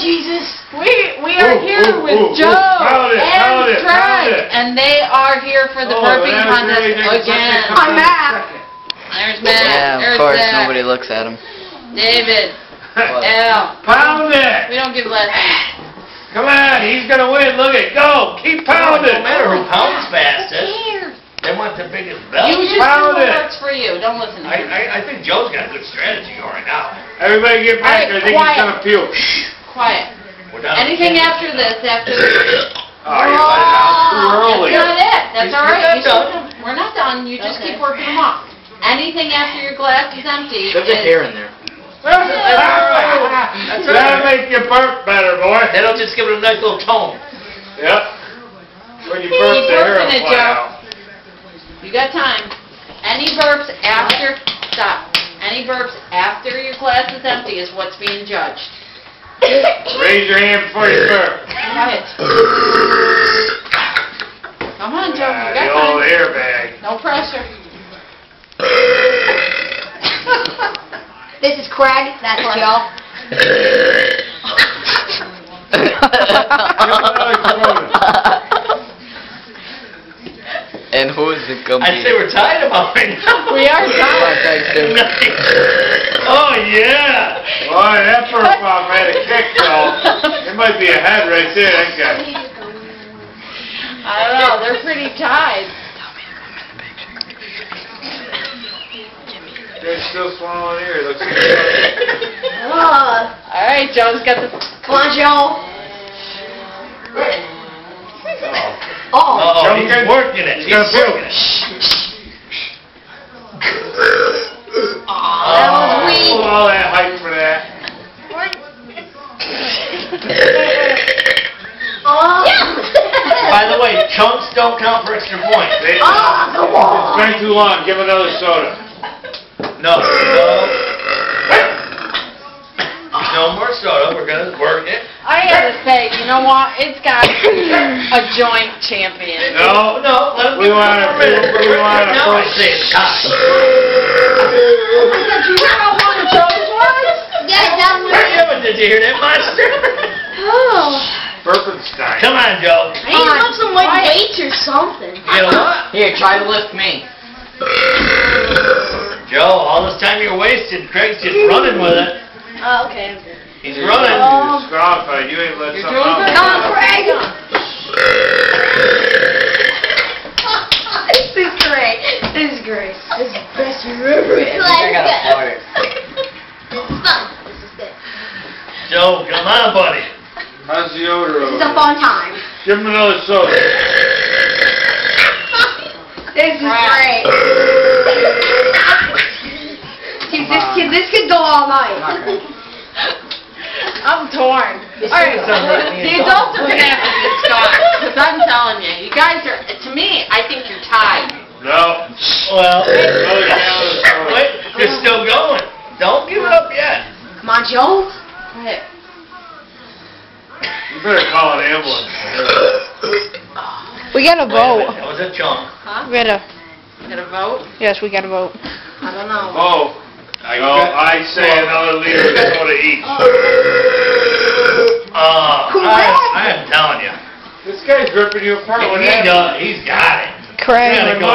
Jesus. We are here with Joe and Craig, and they are here for the burping contest again. I'm Matt. There's Matt. Yeah, of course, nobody looks at him. David. Al. Pound it! We don't give lessons. Come on, he's gonna win. Look at go. Keep pounding. No matter who pounds fastest. They want the biggest belt. You just do what works for you. Don't listen to him. I think Joe's got a good strategy going right now. Everybody get back. I think he's gonna puke. Quiet. Anything after this, after Oh, you're letting out too early. That's not it. That's all right. We're not done. You just keep working them off. Anything after your glass is empty. There's a hair in there. That'll make you burp better, boy. That'll just give it a nice little tone. Yep. When you burp, the hair will fly out. You got time. Any burps after, stop. Any burps after your glass is empty is what's being judged. Raise your hand before you burp. Quiet. Come on, Joe. You The got old time. airbag. No pressure. This is Craig. That's Joe. And who is it going to be? I'd say we're tied about right now. We are tied. Oh, yeah. Boy, that burp off made a kick, though. It might be a head right there, that guy. I don't know. They're pretty tied. They're still swallowing here. Looks like All right, Joe's got the... Come on, Joe. Oh, he's working it. He's gonna puke. That was weak. All that hype for that. By the way, chunks don't count for extra points. Come on. It's been too long. Give another soda. No. No more soda. We're going to work it. I gotta say, you know what? It's got to be a joint champion. No. We want to. Now I say it's time. You hear how long the Joe's was? Yeah, but did you hear that, monster? Burpenstein. Come on, Joe. I need to lift some weights or something. You know what? Here, try to lift me. Joe, all this time you're wasting. Craig's just running with it. Oh, okay. He's running. You're strong, but you ain't let You're something doing good. out. Come on, Craig. This is great. This is great. This is the best you've ever had. I got a fart. This is fun. This is good. Joe, come on, buddy. How's the odor This over is a there? fun time. Give him another soda. This is great. This could go all night. I'm torn. Alright, the adults are going to have to discuss, because I'm telling you, you guys are, to me, I think you're tied. No. Well, Another gallon of soda. wait, you're still going. Don't give it up yet. Come on, Joe. Quiet. You better call an ambulance. We gotta vote. That was a chunk. Huh? We gotta. You gonna vote? Yes, we gotta vote. I don't know. Oh. No, I say another liter of soda each. I am telling you. This guy's ripping you apart. What happened? He's got it. Craig. Gotta go.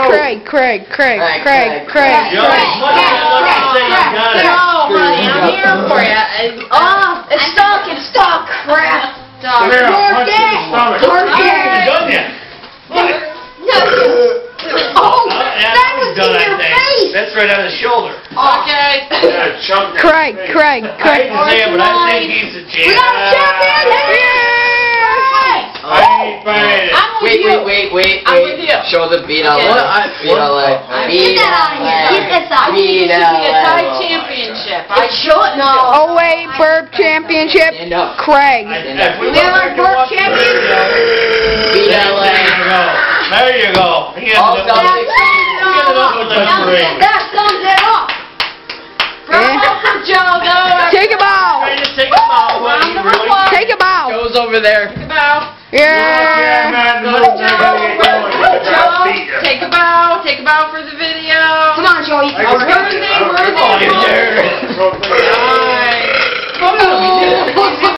Craig. Joe, as much as I love to say you got it. No, honey, I'm here for you. It's stuck. It's stuck. Crap. Come here, I'll punch you in the stomach. I haven't done yet. Oh, Yeah, that was done, in I your think. face. That's right on his shoulder. Okay. Yeah, chunk that Craig. face. Craig. I hate to say it, but I think he's the We champ. got a champion here. I ain't buying it. I'm with you. Wait. I'm with you. Show the beat out Okay. leg. Beat out leg. Get that out of here. Get this out. I think Beat it should be a out tied leg. championship. It should. No. Oh wait, burp championship. Stand up. Craig. If we We are want to burp watch the champions. video, Beat out leg. There you go. He All ended up done. with that. That sums it up. Bravo for Joe, though. Take a bow. Ready to take a bow, buddy. Round number Really? one. Take a bow. Goes over there. Take a bow. Yeah. Joe, take a bow. Take a bow for the video. Come on, Joe. You can Worthy. Come on, you dare.